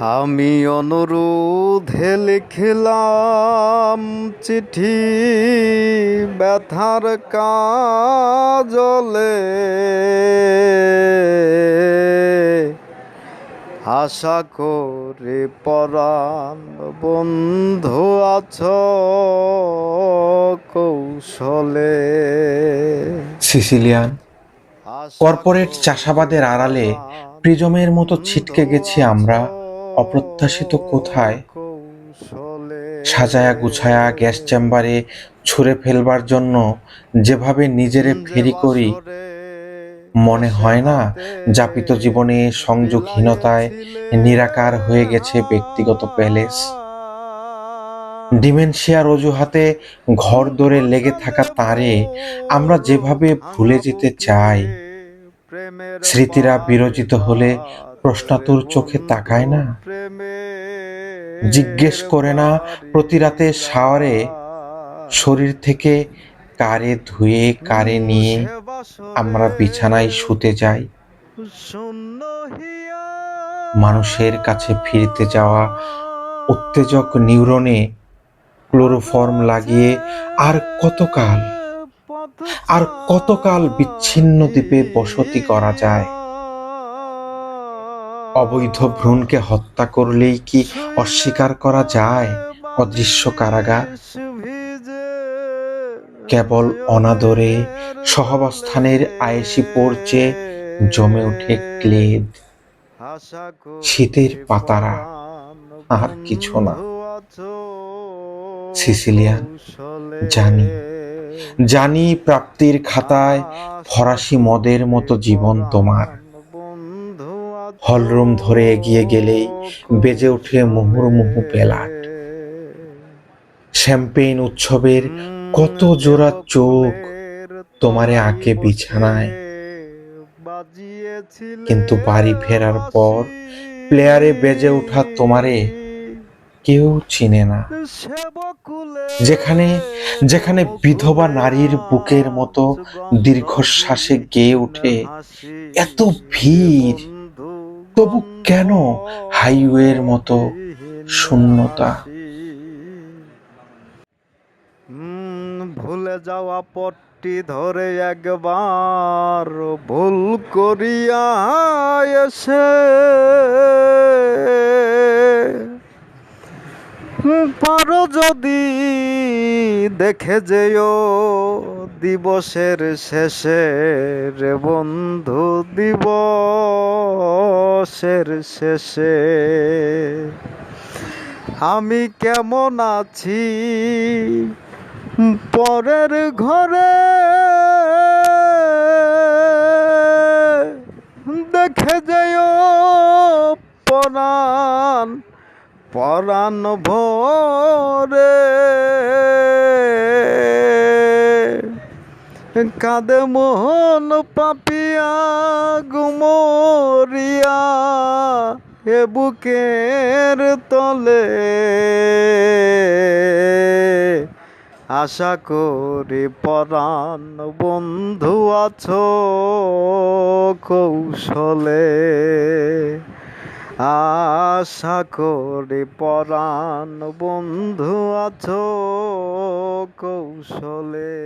আমি অনুরোধে লিখলাম চিঠি ব্যথার কাজলে, আশা করি পরাণ বন্ধু আছো কৌশলে। সিসিলিয়ান কর্পোরেট চাষাবাদের আড়ালে প্রিজমের মতো ছিটকে গেছি আমরা অপ্রত্যাশিত কোথায়। সাজায়া গুছায়া গ্যাস চেম্বারে ছুঁড়ে ফেলবার জন্য যেভাবে নিজেরে ফেরি করি, মনে হয় না যাপিত জীবনে সংযোগহীনতায় নিরাকার হয়ে গেছে ব্যক্তিগত প্যালেস। ডিমেনশিয়ার অজুহাতে ঘর দৌড়ে লেগে থাকা তারে আমরা যেভাবে ভুলে যেতে চাই, স্মৃতিরা বিরচিত হলে প্রশ্নাতুর চোখে তাকায় না, জিজ্ঞেস করে না প্রতি রাতে শাওয়ারে শরীর থেকে কারে ধুয়ে কারে নিয়ে আমরা বিছানায় শুতে যাই। মানুষের কাছে ফিরতে যাওয়া উত্তেজক নিউরনে ক্লোরোফর্ম লাগিয়ে আর কতকাল বিচ্ছিন্ন দ্বীপে বসতি করা যায়। অবৈধ ভ্রূণকে হত্যা করলেই কি অস্বীকার করা যায় অদৃশ্য কারাগার? কেবল অনাদরে সহাবস্থানের আয়েশি পড়ছে জমে ওঠে ক্লেদ, শীতের পাতারা, আর কিছু না। সিসিলিয়ান, জানি প্রাপ্তির খাতায় ফরাসি মদের মতো জীবন তোমার। হলরুম ধরে এগিয়ে গেলেই বেজে ওঠে মুহুর্মুহু পেলাট। শ্যাম্পেইন উৎসবের কত জোড়া চোখ তোমারে আঁকে বিছানায়, কিন্তু বাড়ি ফেরার পর প্লেয়ারে বেজে ওঠা তোমারে কেউ চিনে না। যেখানে বিধবা নারীর বুকের মতো দীর্ঘশ্বাসে গেয়ে ওঠে এত ভিড়, তবু কেন হাইওয়ের মতো শূন্যতা? ভুলে যাওয়া পথটি ধরে একবার ভুল করিয়া এসে পারো যদি দেখে যেও দিবসের শেষে রে বন্ধু, দিবসের শেষে আমি কেমন আছি পরের ঘরে, দেখে যেও পরাণ ভরে। কাঁদে মোহন পাপিয়া গুমরিয়া এ বুকের তলে, আশা করি পরাণ বন্ধু আছো কৌশলে। আশা করি পরাণ বন্ধু আছো কৌশলে।